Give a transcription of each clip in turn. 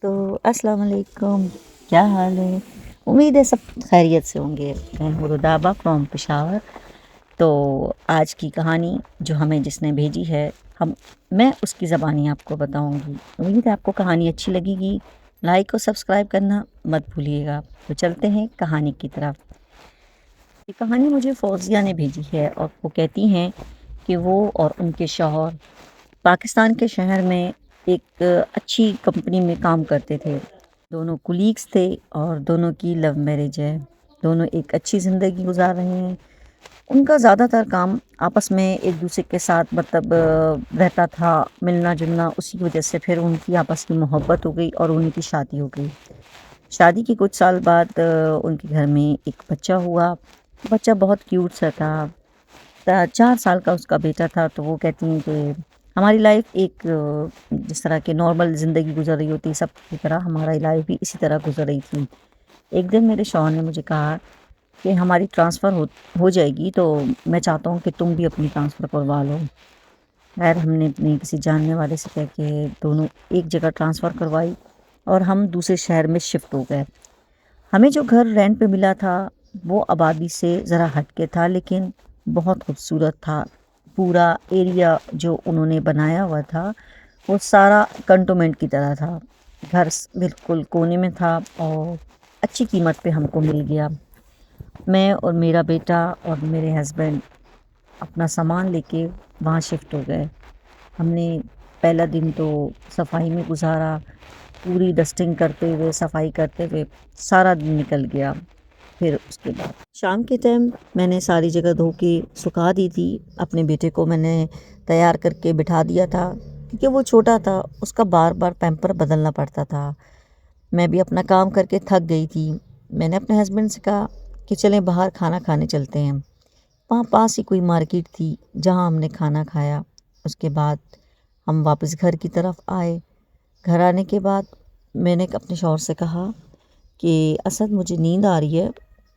تو السلام علیکم، کیا حال ہے؟ امید ہے سب خیریت سے ہوں گے۔ میں ہوں رودابہ فرام پشاور۔ تو آج کی کہانی جو ہمیں جس نے بھیجی ہے میں اس کی زبانی آپ کو بتاؤں گی۔ امید ہے آپ کو کہانی اچھی لگے گی۔ لائک اور سبسکرائب کرنا مت بھولیے گا۔ تو چلتے ہیں کہانی کی طرف۔ یہ کہانی مجھے فوزیہ نے بھیجی ہے اور وہ کہتی ہیں کہ وہ اور ان کے شوہر پاکستان کے شہر میں ایک اچھی کمپنی میں کام کرتے تھے۔ دونوں کولیگس تھے اور دونوں کی لو میرج ہے۔ دونوں ایک اچھی زندگی گزار رہے ہیں۔ ان کا زیادہ تر کام آپس میں ایک دوسرے کے ساتھ رہتا تھا، ملنا جلنا۔ اسی کی وجہ سے پھر ان کی آپس کی محبت ہو گئی اور ان کی شادی ہو گئی۔ شادی کے کچھ سال بعد ان کے گھر میں ایک بچہ ہوا۔ بچہ بہت کیوٹ سا تھا، 4 سال کا اس کا بیٹا تھا۔ تو وہ کہتی ہیں کہ ہماری لائف ایک جس طرح کہ نارمل زندگی گزر رہی ہوتی سب کی طرح، ہماری لائف بھی اسی طرح گزر رہی تھی۔ ایک دن میرے شوہر نے مجھے کہا کہ ہماری ٹرانسفر ہو جائے گی، تو میں چاہتا ہوں کہ تم بھی اپنی ٹرانسفر کروا لو۔ خیر ہم نے اپنے کسی جاننے والے سے کہہ کے دونوں ایک جگہ ٹرانسفر کروائی اور ہم دوسرے شہر میں شفٹ ہو گئے۔ ہمیں جو گھر رینٹ پہ ملا تھا وہ آبادی سے ذرا ہٹ کے تھا، لیکن بہت خوبصورت تھا۔ پورا ایریا جو انہوں نے بنایا ہوا تھا وہ سارا کنٹونمنٹ کی طرح تھا۔ گھر بالکل کونے میں تھا اور اچھی قیمت پہ ہم کو مل گیا۔ میں اور میرا بیٹا اور میرے ہسبینڈ اپنا سامان لے کے وہاں شفٹ ہو گئے۔ ہم نے پہلا دن تو صفائی میں گزارا، پوری ڈسٹنگ کرتے ہوئے، صفائی کرتے ہوئے سارا دن نکل گیا۔ پھر اس کے بعد شام کے ٹائم میں نے ساری جگہ دھو کے سکھا دی تھی۔ اپنے بیٹے کو میں نے تیار کر کے بٹھا دیا تھا کیونکہ وہ چھوٹا تھا، اس کا بار بار پیمپر بدلنا پڑتا تھا۔ میں بھی اپنا کام کر کے تھک گئی تھی۔ میں نے اپنے ہسبینڈ سے کہا کہ چلیں باہر کھانا کھانے چلتے ہیں۔ وہاں پاس ہی کوئی مارکیٹ تھی جہاں ہم نے کھانا کھایا۔ اس کے بعد ہم واپس گھر کی طرف آئے۔ گھر آنے کے بعد میں نے اپنے شوہر سے کہا کہ اسد مجھے نیند آ رہی ہے،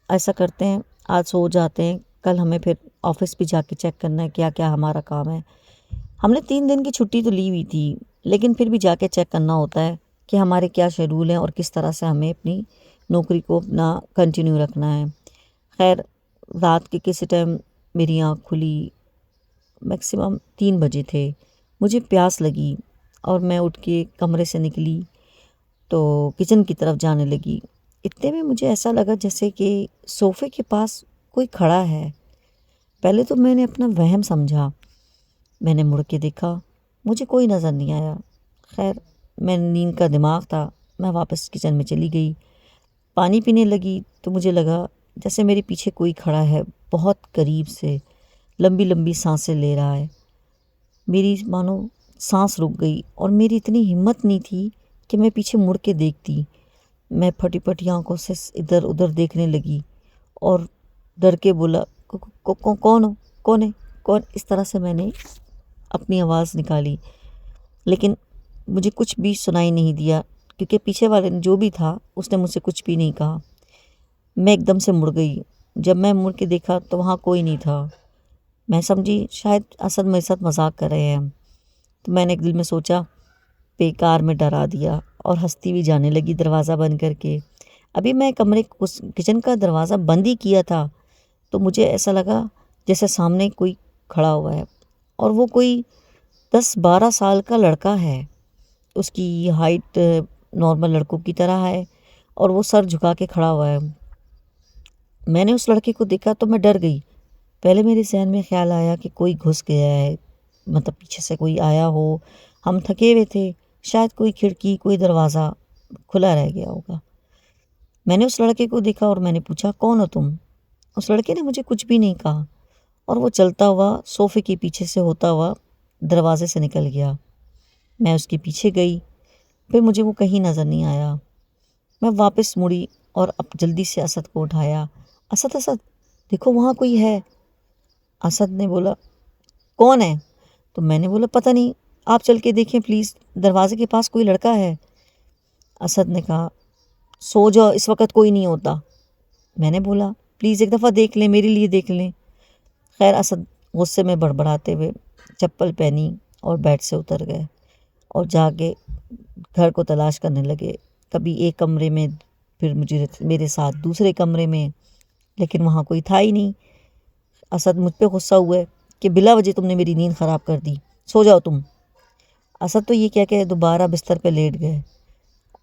ایسا کرتے ہیں آج سو جاتے ہیں، کل ہمیں پھر آفس بھی جا کے چیک کرنا ہے کیا کیا ہمارا کام ہے۔ ہم نے 3 دن کی چھٹی تو لی ہوئی تھی، لیکن پھر بھی جا کے چیک کرنا ہوتا ہے کہ ہمارے کیا شیڈول ہیں اور کس طرح سے ہمیں اپنی نوکری کو اپنا کنٹینیو رکھنا ہے۔ خیر رات کے کسی ٹائم میری آنکھ کھلی، میکسیمم 3 بجے تھے۔ مجھے پیاس لگی اور میں اٹھ کے کمرے سے نکلی تو کچن کی طرف جانے لگی۔ اتنے میں مجھے ایسا لگا جیسے کہ صوفے کے پاس کوئی کھڑا ہے۔ پہلے تو میں نے اپنا وہم سمجھا، میں نے مڑ کے دیکھا، مجھے کوئی نظر نہیں آیا۔ خیر میں نیند کا دماغ تھا، میں واپس کچن میں چلی گئی، پانی پینے لگی تو مجھے لگا جیسے میرے پیچھے کوئی کھڑا ہے، بہت قریب سے، لمبی لمبی سانسیں لے رہا ہے۔ میری مانو سانس رک گئی اور میری اتنی ہمت نہیں تھی کہ میں پیچھے مڑ کے دیکھتی۔ میں پھٹی پھٹی آنکھوں سے ادھر ادھر دیکھنے لگی اور ڈر کے بولا کون ہو، کون ہے، کون؟ اس طرح سے میں نے اپنی آواز نکالی، لیکن مجھے کچھ بھی سنائی نہیں دیا کیونکہ پیچھے والے جو بھی تھا اس نے مجھ سے کچھ بھی نہیں کہا۔ میں ایک دم سے مڑ گئی۔ جب میں مڑ کے دیکھا تو وہاں کوئی نہیں تھا۔ میں سمجھی شاید اسد میرے ساتھ مذاق کر رہے ہیں، تو میں نے ایک دل میں سوچا بیکار میں ڈرا دیا اور ہنستی بھی جانے لگی دروازہ بند کر کے۔ ابھی میں کچن کا دروازہ بند ہی کیا تھا تو مجھے ایسا لگا جیسے سامنے کوئی کھڑا ہوا ہے اور وہ کوئی 10-12 سال کا لڑکا ہے۔ اس کی ہائٹ نارمل لڑکوں کی طرح ہے اور وہ سر جھکا کے کھڑا ہوا ہے۔ میں نے اس لڑکے کو دیکھا تو میں ڈر گئی۔ پہلے میرے ذہن میں خیال آیا کہ کوئی گھس گیا ہے، مطلب پیچھے سے کوئی آیا ہو، ہم تھکے ہوئے تھے، شاید کوئی کھڑکی کوئی دروازہ کھلا رہ گیا ہوگا۔ میں نے اس لڑکے کو دیکھا اور میں نے پوچھا کون ہو تم؟ اس لڑکے نے مجھے کچھ بھی نہیں کہا اور وہ چلتا ہوا صوفے کے پیچھے سے ہوتا ہوا دروازے سے نکل گیا۔ میں اس کے پیچھے گئی، پھر مجھے وہ کہیں نظر نہیں آیا۔ میں واپس مڑی اور اب جلدی سے اسد کو اٹھایا۔ اسد اسد دیکھو وہاں کوئی ہے۔ اسد نے بولا کون ہے؟ تو میں نے بولا پتہ نہیں، آپ چل کے دیکھیں پلیز، دروازے کے پاس کوئی لڑکا ہے۔ اسد نے کہا سو جاؤ، اس وقت کوئی نہیں ہوتا۔ میں نے بولا پلیز ایک دفعہ دیکھ لیں، میرے لیے دیکھ لیں۔ خیر اسد غصے میں بڑبڑاتے ہوئے چپل پہنی اور بیڈ سے اتر گئے اور جا کے گھر کو تلاش کرنے لگے، کبھی ایک کمرے میں، پھر مجھے میرے ساتھ دوسرے کمرے میں، لیکن وہاں کوئی تھا ہی نہیں۔ اسد مجھ پہ غصہ ہوئے کہ بلا وجہ تم نے میری نیند خراب کر دی، سو جاؤ تم۔ اسد تو یہ کہہ کے دوبارہ بستر پہ لیٹ گئے،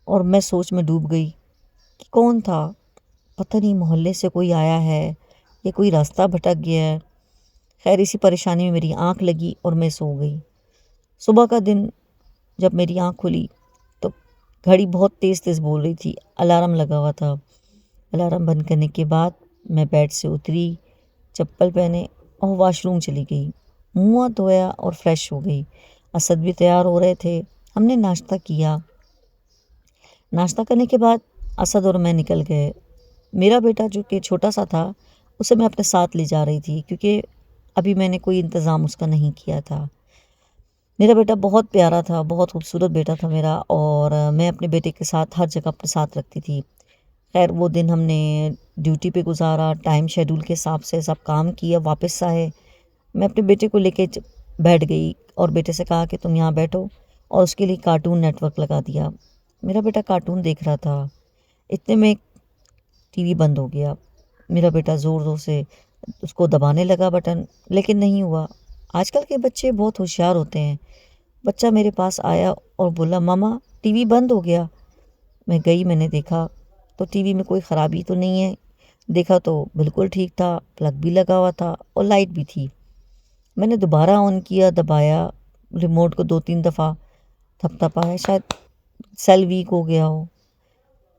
اور میں سوچ میں ڈوب گئی کہ کون تھا، پتہ نہیں محلے سے کوئی آیا ہے یا کوئی راستہ بھٹک گیا ہے۔ خیر اسی پریشانی میں میری آنکھ لگی اور میں سو گئی۔ صبح کا دن جب میری آنکھ کھلی تو گھڑی بہت تیز تیز بول رہی تھی، الارم لگا ہوا تھا۔ الارم بند کرنے کے بعد میں بیڈ سے اتری، چپل پہنے اور واش روم چلی گئی، منہ ہاتھ دھویا اور فریش ہو گئی۔ اسد بھی تیار ہو رہے تھے، ہم نے ناشتہ کیا۔ ناشتہ کرنے کے بعد اسد اور میں نکل گئے۔ میرا بیٹا جو کہ چھوٹا سا تھا اسے میں اپنے ساتھ لے جا رہی تھی، کیونکہ ابھی میں نے کوئی انتظام اس کا نہیں کیا تھا۔ میرا بیٹا بہت پیارا تھا، بہت خوبصورت بیٹا تھا میرا، اور میں اپنے بیٹے کے ساتھ ہر جگہ اپنے ساتھ رکھتی تھی۔ خیر وہ دن ہم نے ڈیوٹی پہ گزارا، ٹائم شیڈول کے حساب سے سب کام کیا، واپس آئے۔ میں اپنے بیٹے کو لے کے بیٹھ گئی اور بیٹے سے کہا کہ تم یہاں بیٹھو، اور اس کے لیے کارٹون نیٹ ورک لگا دیا۔ میرا بیٹا کارٹون دیکھ رہا تھا، اتنے میں ٹی وی بند ہو گیا۔ میرا بیٹا زور زور سے اس کو دبانے لگا بٹن، لیکن نہیں ہوا۔ آج کل کے بچے بہت ہوشیار ہوتے ہیں۔ بچہ میرے پاس آیا اور بولا ماما ٹی وی بند ہو گیا۔ میں گئی، میں نے دیکھا تو ٹی وی میں کوئی خرابی تو نہیں ہے، دیکھا تو بالکل ٹھیک تھا، پلگ بھی لگا ہوا تھا اور لائٹ بھی تھی۔ میں نے دوبارہ آن کیا، دبایا ریموٹ کو 2-3 دفعہ، تھپ تھپایا، شاید سیل ویک ہو گیا ہو۔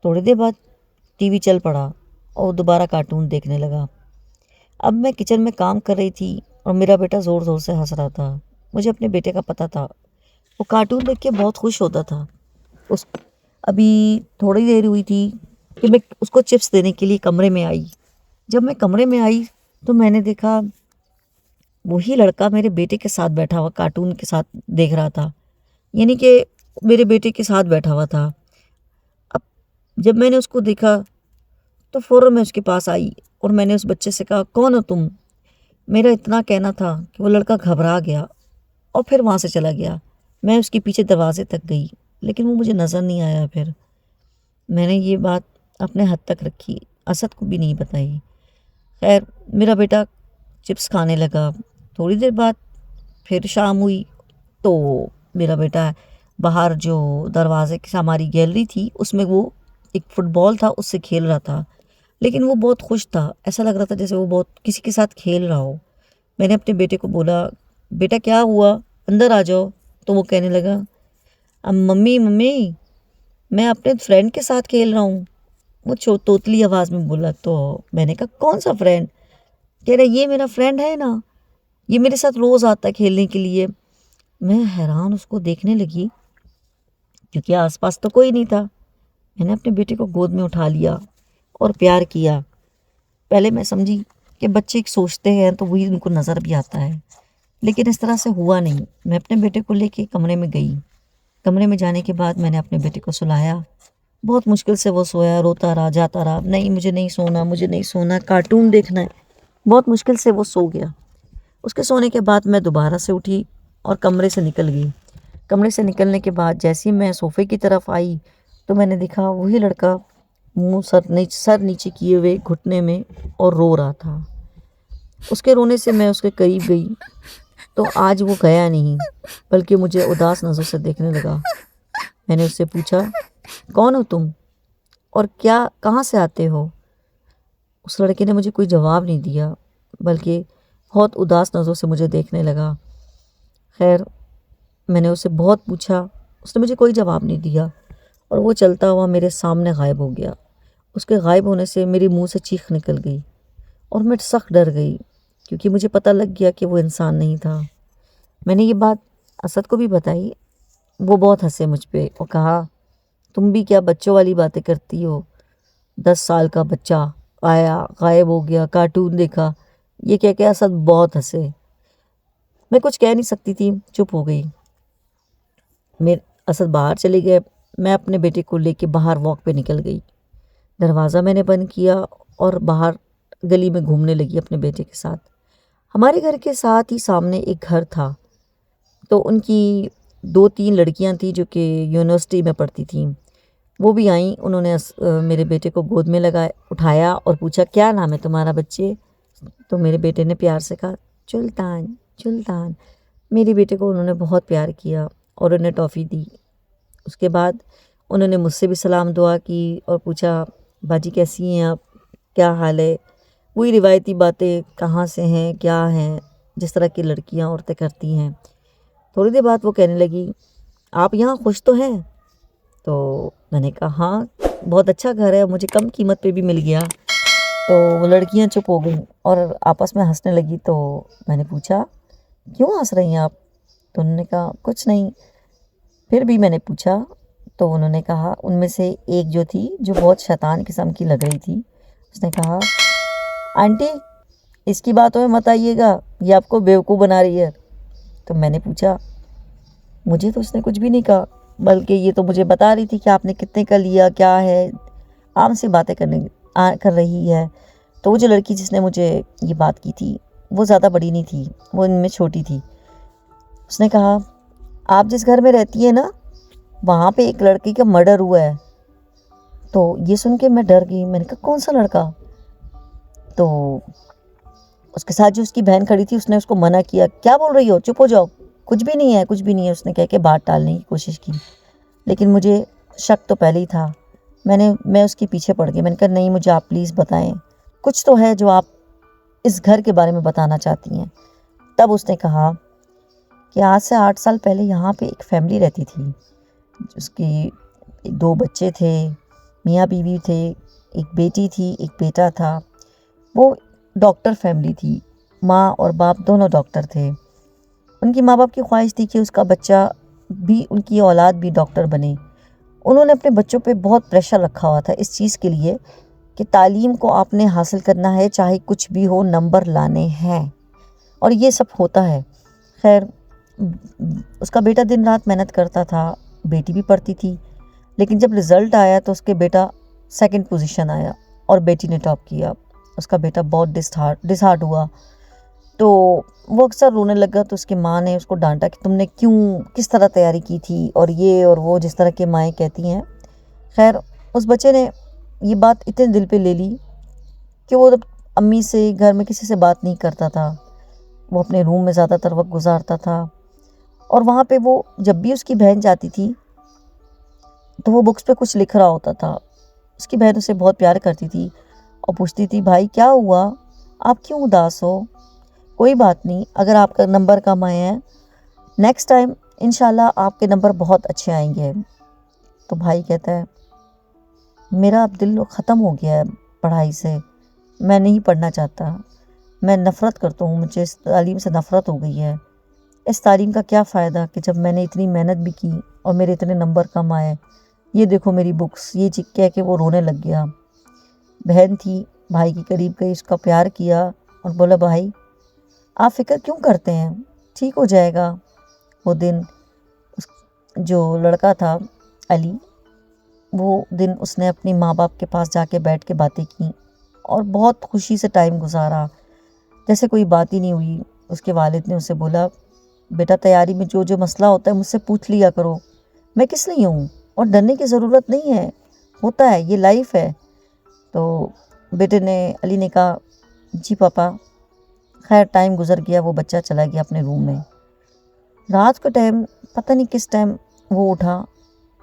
تھوڑی دیر بعد ٹی وی چل پڑا اور دوبارہ کارٹون دیکھنے لگا۔ اب میں کچن میں کام کر رہی تھی اور میرا بیٹا زور زور سے ہنس رہا تھا۔ مجھے اپنے بیٹے کا پتہ تھا، وہ کارٹون دیکھ کے بہت خوش ہوتا تھا۔ ابھی تھوڑی دیر ہوئی تھی کہ میں اس کو چپس دینے کے لیے کمرے میں آئی۔ جب میں کمرے میں آئی تو میں نے دیکھا وہی لڑکا میرے بیٹے کے ساتھ بیٹھا ہوا کارٹون کے ساتھ دیکھ رہا تھا، یعنی کہ میرے بیٹے کے ساتھ بیٹھا ہوا تھا۔ اب جب میں نے اس کو دیکھا تو فوراً میں اس کے پاس آئی اور میں نے اس بچے سے کہا کون ہو تم؟ میرا اتنا کہنا تھا کہ وہ لڑکا گھبرا گیا اور پھر وہاں سے چلا گیا۔ میں اس کے پیچھے دروازے تک گئی لیکن وہ مجھے نظر نہیں آیا۔ پھر میں نے یہ بات اپنے حد تک رکھی، اسد کو بھی نہیں بتائی۔ خیر میرا بیٹا چپس کھانے لگا۔ تھوڑی دیر بعد پھر شام ہوئی تو میرا بیٹا باہر جو دروازے کی ہماری گیلری تھی اس میں وہ ایک فٹ بال تھا، اس سے کھیل رہا تھا، لیکن وہ بہت خوش تھا، ایسا لگ رہا تھا جیسے وہ بہت کسی کے ساتھ کھیل رہا ہو۔ میں نے اپنے بیٹے کو بولا بیٹا کیا ہوا، اندر آ جاؤ۔ تو وہ کہنے لگا ممی میں اپنے فرینڈ کے ساتھ کھیل رہا ہوں۔ وہ توتلی آواز میں بولا۔ تو میں نے کہا کون سا فرینڈ؟ کہہ رہا یہ میرا فرینڈ ہے نا، یہ میرے ساتھ روز آتا ہے کھیلنے کے لیے۔ میں حیران اس کو دیکھنے لگی کیونکہ آس پاس تو کوئی نہیں تھا۔ میں نے اپنے بیٹے کو گود میں اٹھا لیا اور پیار کیا۔ پہلے میں سمجھی کہ بچے سوچتے ہیں تو وہی ان کو نظر بھی آتا ہے، لیکن اس طرح سے ہوا نہیں۔ میں اپنے بیٹے کو لے کے کمرے میں گئی۔ کمرے میں جانے کے بعد میں نے اپنے بیٹے کو سلایا، بہت مشکل سے وہ سویا، روتا رہا، جاتا رہا، نہیں مجھے نہیں سونا، مجھے نہیں سونا، کارٹون دیکھنا ہے۔ بہت مشکل سے وہ سو گیا۔ اس کے سونے کے بعد میں دوبارہ سے اٹھی اور کمرے سے نکل گئی۔ کمرے سے نکلنے کے بعد جیسے ہی میں صوفے کی طرف آئی تو میں نے دیکھا وہی لڑکا منہ سر نیچے کیے ہوئے گھٹنے میں اور رو رہا تھا۔ اس کے رونے سے میں اس کے قریب گئی تو آج وہ گیا نہیں بلکہ مجھے اداس نظر سے دیکھنے لگا۔ میں نے اس سے پوچھا کون ہو تم اور کہاں سے آتے ہو؟ اس لڑکے نے مجھے کوئی جواب نہیں دیا بلکہ بہت اداس نظروں سے مجھے دیکھنے لگا۔ خیر میں نے اسے بہت پوچھا، اس نے مجھے کوئی جواب نہیں دیا اور وہ چلتا ہوا میرے سامنے غائب ہو گیا۔ اس کے غائب ہونے سے میرے منہ سے چیخ نکل گئی اور میں سخت ڈر گئی کیونکہ مجھے پتہ لگ گیا کہ وہ انسان نہیں تھا۔ میں نے یہ بات اسد کو بھی بتائی، وہ بہت ہنسے مجھ پہ اور کہا تم بھی کیا بچوں والی باتیں کرتی ہو، 10 سال کا بچہ آیا غائب ہو گیا، کارٹون دیکھا، یہ کہہ کے اسد بہت ہنسے۔ میں کچھ کہہ نہیں سکتی تھی، چپ ہو گئی۔ اسد باہر چلے گئے، میں اپنے بیٹے کو لے کے باہر واک پہ نکل گئی۔ دروازہ میں نے بند کیا اور باہر گلی میں گھومنے لگی اپنے بیٹے کے ساتھ۔ ہمارے گھر کے ساتھ ہی سامنے ایک گھر تھا تو ان کی 2-3 لڑکیاں تھیں جو کہ یونیورسٹی میں پڑھتی تھیں، وہ بھی آئیں. انہوں نے میرے بیٹے کو گود میں اٹھایا اور پوچھا کیا نام ہے تمہارا بچے؟ تو میرے بیٹے نے پیار سے کہا سلطان سلطان. میرے بیٹے کو انہوں نے بہت پیار کیا اور انہیں ٹافی دی. اس کے بعد انہوں نے مجھ سے بھی سلام دعا کی اور پوچھا باجی کیسی ہیں آپ، کیا حال ہے؟ وہی روایتی باتیں کہاں سے ہیں کیا ہیں جس طرح کی لڑکیاں عورتیں کرتی ہیں. تھوڑی دیر بعد وہ کہنے لگی آپ یہاں خوش تو ہیں؟ تو میں نے کہا ہاں بہت اچھا گھر ہے، مجھے کم قیمت پہ بھی مل گیا. تو وہ لڑکیاں چپ ہو گئیں اور آپس میں ہنسنے لگی. تو میں نے پوچھا کیوں ہنس رہی ہیں آپ؟ تو انہوں نے کہا کچھ نہیں. پھر بھی میں نے پوچھا تو انہوں نے کہا، ان میں سے ایک جو تھی جو بہت شیطان قسم کی لگ رہی تھی، اس نے کہا آنٹی اس کی باتوں میں مت آئیے گا، یہ آپ کو بیوقوف بنا رہی ہے. تو میں نے پوچھا مجھے تو اس نے کچھ بھی نہیں کہا، بلکہ یہ تو مجھے بتا رہی تھی کہ آپ نے کتنے کا لیا، کیا ہے، عام سے باتیں کر رہی ہے. تو وہ جو لڑکی جس نے مجھے یہ بات کی تھی وہ زیادہ بڑی نہیں تھی، وہ ان میں چھوٹی تھی. اس نے کہا آپ جس گھر میں رہتی ہیں نا وہاں پہ ایک لڑکی کا مرڈر ہوا ہے. تو یہ سن کے میں ڈر گئی. میں نے کہا کون سا لڑکا؟ تو اس کے ساتھ جو اس کی بہن کھڑی تھی اس نے اس کو منع کیا، کیا بول رہی ہو، چپ ہو جاؤ، کچھ بھی نہیں ہے کچھ بھی نہیں ہے. اس نے کہہ کے بات ٹالنے کی کوشش کی، لیکن مجھے شک تو پہلے ہی تھا. میں اس کے پیچھے پڑ گئی. میں نے کہا نہیں مجھے آپ پلیز بتائیں، کچھ تو ہے جو آپ اس گھر کے بارے میں بتانا چاہتی ہیں. تب اس نے کہا کہ آج سے 8 سال پہلے یہاں پہ ایک فیملی رہتی تھی، اس کی 2 بچے تھے، میاں بیوی تھے، ایک بیٹی تھی ایک بیٹا تھا. وہ ڈاکٹر فیملی تھی، ماں اور باپ دونوں ڈاکٹر تھے. ان کی ماں باپ کی خواہش تھی کہ اس کا بچہ بھی، ان کی اولاد بھی ڈاکٹر بنے. انہوں نے اپنے بچوں پہ بہت پریشر رکھا ہوا تھا اس چیز کے لیے کہ تعلیم کو آپ نے حاصل کرنا ہے، چاہے کچھ بھی ہو، نمبر لانے ہیں، اور یہ سب ہوتا ہے. خیر اس کا بیٹا دن رات محنت کرتا تھا، بیٹی بھی پڑھتی تھی. لیکن جب رزلٹ آیا تو اس کے بیٹا 2nd پوزیشن آیا اور بیٹی نے ٹاپ کیا. اس کا بیٹا بہت ڈس ہارٹ ہوا تو وہ اکثر رونے لگا. تو اس کی ماں نے اس کو ڈانٹا کہ تم نے کس طرح تیاری کی تھی، اور یہ اور وہ جس طرح کی مائیں کہتی ہیں. خیر اس بچے نے یہ بات اتنے دل پہ لے لی کہ وہ امی سے، گھر میں کسی سے بات نہیں کرتا تھا. وہ اپنے روم میں زیادہ تر وقت گزارتا تھا، اور وہاں پہ وہ جب بھی اس کی بہن جاتی تھی تو وہ بکس پہ کچھ لکھ رہا ہوتا تھا. اس کی بہن اسے بہت پیار کرتی تھی اور پوچھتی تھی بھائی کیا ہوا، آپ کیوں اداس ہو؟ کوئی بات نہیں، اگر آپ کا نمبر کم آئے ہیں نیکسٹ ٹائم انشاءاللہ آپ کے نمبر بہت اچھے آئیں گے. تو بھائی کہتا ہے میرا اب دل ختم ہو گیا ہے پڑھائی سے، میں نہیں پڑھنا چاہتا، میں نفرت کرتا ہوں، مجھے اس تعلیم سے نفرت ہو گئی ہے. اس تعلیم کا کیا فائدہ کہ جب میں نے اتنی محنت بھی کی اور میرے اتنے نمبر کم آئے، یہ دیکھو میری بکس، یہ کہہ کے وہ رونے لگ گیا. بہن تھی، بھائی کی قریب گئی، اس کا پیار کیا اور بولا بھائی آپ فکر کیوں کرتے ہیں، ٹھیک ہو جائے گا. وہ دن جو لڑکا تھا علی، وہ دن اس نے اپنی ماں باپ کے پاس جا کے بیٹھ کے باتیں کیں اور بہت خوشی سے ٹائم گزارا، جیسے کوئی بات ہی نہیں ہوئی. اس کے والد نے اسے بولا بیٹا تیاری میں جو مسئلہ ہوتا ہے مجھ سے پوچھ لیا کرو، میں کس لیے ہوں، اور ڈرنے کی ضرورت نہیں ہے، ہوتا ہے، یہ لائف ہے. تو بیٹے نے، علی نے کہا جی پاپا. خیر ٹائم گزر گیا، وہ بچہ چلا گیا اپنے روم میں. رات کے ٹائم پتہ نہیں کس ٹائم وہ اٹھا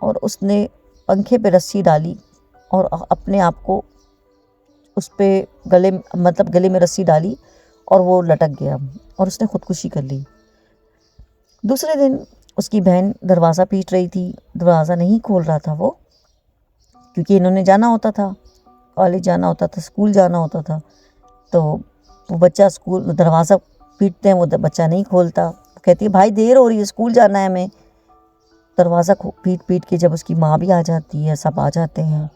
اور اس نے پنکھے پہ رسی ڈالی اور اپنے آپ کو اس پہ گلے میں رسی ڈالی اور وہ لٹک گیا اور اس نے خودکشی کر لی. دوسرے دن اس کی بہن دروازہ پیٹ رہی تھی، دروازہ نہیں کھول رہا تھا وہ، کیونکہ انہوں نے جانا ہوتا تھا، کالج جانا ہوتا تھا، اسکول جانا ہوتا تھا. تو وہ بچہ دروازہ پیٹتے ہیں، وہ بچہ نہیں کھولتا. کہتی ہے بھائی دیر ہو رہی ہے، اسکول جانا ہے ہمیں. دروازہ پیٹ کے جب اس کی ماں بھی آ جاتی ہے، سب آ جاتے ہیں،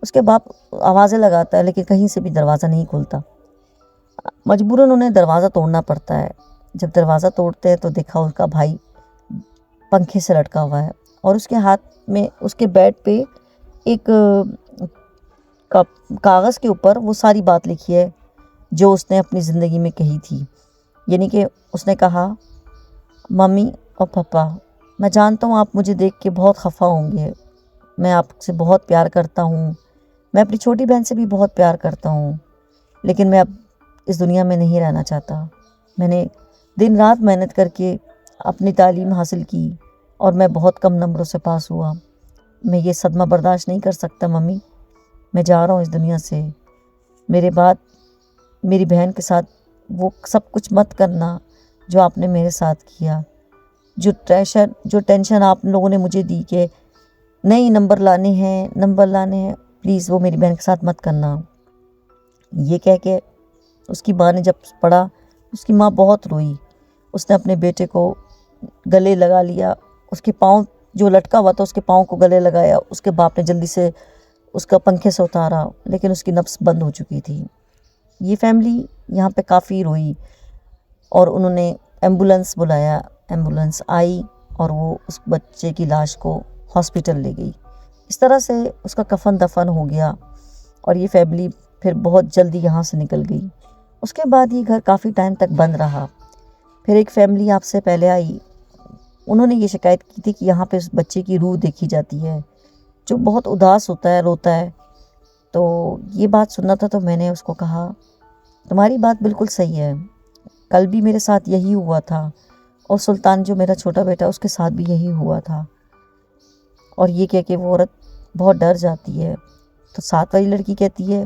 اس کے باپ آوازیں لگاتا ہے لیکن کہیں سے بھی دروازہ نہیں کھولتا. مجبوراً انہیں دروازہ توڑنا پڑتا ہے. جب دروازہ توڑتے ہیں تو دیکھا اس کا بھائی پنکھے سے لٹکا ہوا ہے اور اس کے ہاتھ میں، اس کے بیڈ پہ ایک کاغذ کے اوپر وہ ساری بات لکھی ہے جو اس نے اپنی زندگی میں کہی تھی. یعنی کہ اس نے کہا ممی اور پاپا میں جانتا ہوں آپ مجھے دیکھ کے بہت خفا ہوں گے، میں آپ سے بہت پیار کرتا ہوں، میں اپنی چھوٹی بہن سے بھی بہت پیار کرتا ہوں، لیکن میں اب اس دنیا میں نہیں رہنا چاہتا۔ میں نے دن رات محنت کر کے اپنی تعلیم حاصل کی اور میں بہت کم نمبروں سے پاس ہوا۔ میں یہ صدمہ برداشت نہیں کر سکتا ممی، میں جا رہا ہوں اس دنیا سے۔ میرے بعد میری بہن کے ساتھ وہ سب کچھ مت کرنا جو آپ نے میرے ساتھ کیا۔ جو ٹینشن آپ لوگوں نے مجھے دی کہ نہیں نمبر لانے ہیں، پلیز وہ میری بہن کے ساتھ مت کرنا۔ یہ کہہ کے اس کی ماں نے جب پڑھا، اس کی ماں بہت روئی۔ اس نے اپنے بیٹے کو گلے لگا لیا، اس کے پاؤں جو لٹکا ہوا تھا اس کے پاؤں کو گلے لگایا۔ اس کے باپ نے جلدی سے اس کا پنکھے سے اتارا، لیکن اس کی نبض بند ہو چکی تھی۔ یہ فیملی یہاں پہ کافی روئی اور انہوں نے ایمبولنس بلایا، ایمبولنس آئی اور وہ اس بچے کی لاش کو ہاسپٹل لے گئی۔ اس طرح سے اس کا کفن دفن ہو گیا اور یہ فیملی پھر بہت جلدی یہاں سے نکل گئی۔ اس کے بعد یہ گھر کافی ٹائم تک بند رہا۔ پھر ایک فیملی آپ سے پہلے آئی، انہوں نے یہ شکایت کی تھی کہ یہاں پہ اس بچے کی روح دیکھی جاتی ہے جو بہت اداس ہوتا ہے، روتا ہے۔ تو یہ بات سننا تھا تو میں نے اس کو کہا تمہاری بات بالکل صحیح ہے، کل بھی میرے ساتھ یہی ہوا تھا اور سلطان جو میرا چھوٹا بیٹا اس کے ساتھ بھی یہی ہوا تھا۔ اور یہ کہہ کے وہ عورت بہت ڈر جاتی ہے۔ تو ساتھ والی لڑکی کہتی ہے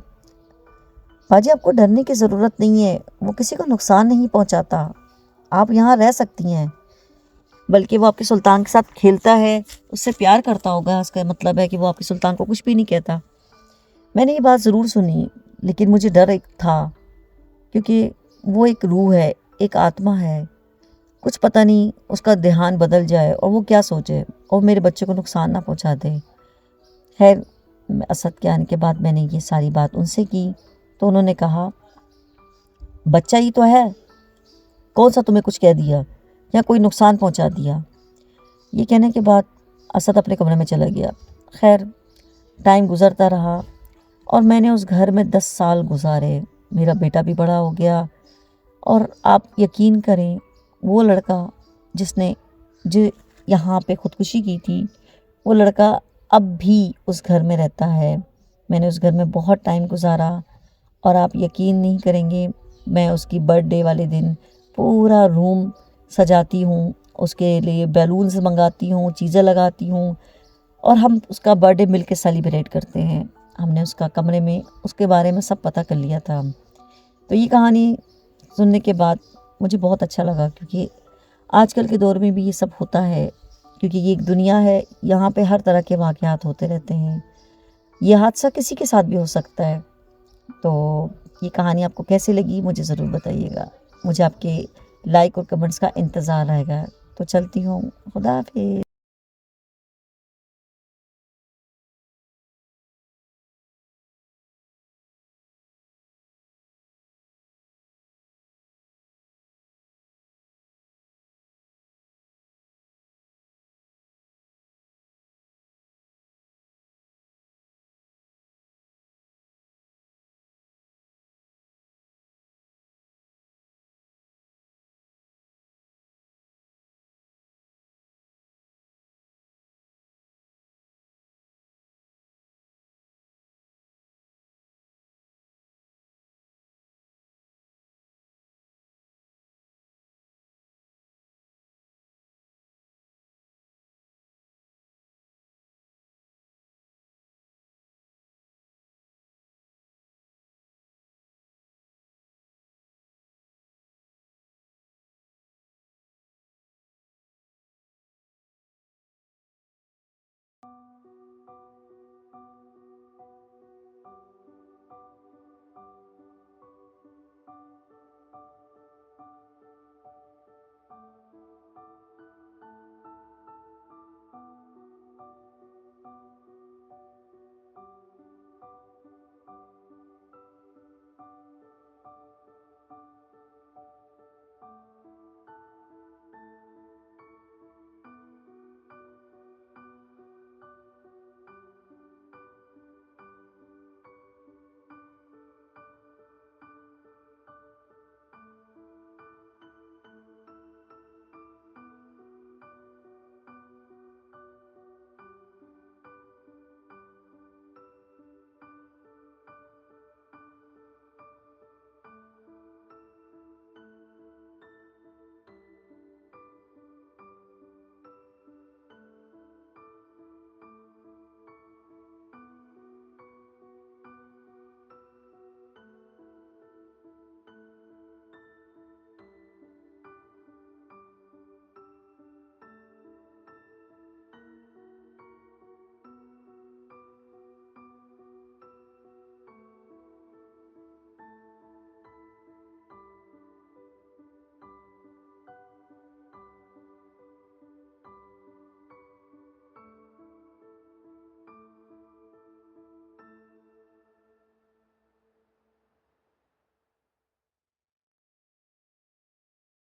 باجی آپ کو ڈرنے کی ضرورت نہیں ہے، وہ کسی کو نقصان نہیں پہنچاتا، آپ یہاں رہ سکتی ہیں، بلکہ وہ آپ کے سلطان کے ساتھ کھیلتا ہے، اس سے پیار کرتا ہوگا، اس کا مطلب ہے کہ وہ آپ کے سلطان کو کچھ بھی نہیں کہتا۔ میں نے یہ بات ضرور سنی، لیکن مجھے ڈر ایک تھا، کیونکہ وہ ایک روح ہے، ایک آتما ہے، کچھ پتہ نہیں اس کا دھیان بدل جائے اور وہ کیا سوچے اور میرے بچے کو نقصان نہ پہنچا دے۔ خیر اسد کے آنے کے بعد میں نے یہ ساری بات ان سے کی تو انہوں نے کہا بچہ ہی تو ہے، کون سا تمہیں کچھ کہہ دیا یا کوئی نقصان پہنچا دیا۔ یہ کہنے کے بعد اسد اپنے کمرے میں چلا گیا۔ خیر ٹائم گزرتا رہا اور میں نے اس گھر میں 10 سال گزارے، میرا بیٹا بھی بڑا ہو گیا اور آپ یقین کریں وہ لڑکا جس نے جو یہاں پہ خودکشی کی تھی وہ لڑکا اب بھی اس گھر میں رہتا ہے۔ میں نے اس گھر میں بہت ٹائم گزارا اور آپ یقین نہیں کریں گے، میں اس کی برتھ ڈے والے دن پورا روم سجاتی ہوں، اس کے لیے بیلونز منگاتی ہوں، چیزیں لگاتی ہوں اور ہم اس کا برتھ ڈے مل کے سیلیبریٹ کرتے ہیں۔ ہم نے اس کا کمرے میں اس کے بارے میں سب پتہ کر لیا تھا۔ تو یہ کہانی سننے کے بعد مجھے بہت اچھا لگا، کیونکہ آج کل کے دور میں بھی یہ سب ہوتا ہے، کیونکہ یہ ایک دنیا ہے، یہاں پہ ہر طرح کے واقعات ہوتے رہتے ہیں، یہ حادثہ کسی کے ساتھ بھی ہو سکتا ہے۔ تو یہ کہانی آپ کو کیسے لگی مجھے ضرور بتائیے گا، مجھے آپ کے لائک اور کمنٹس کا انتظار رہے گا۔ تو چلتی ہوں، خدا حافظ۔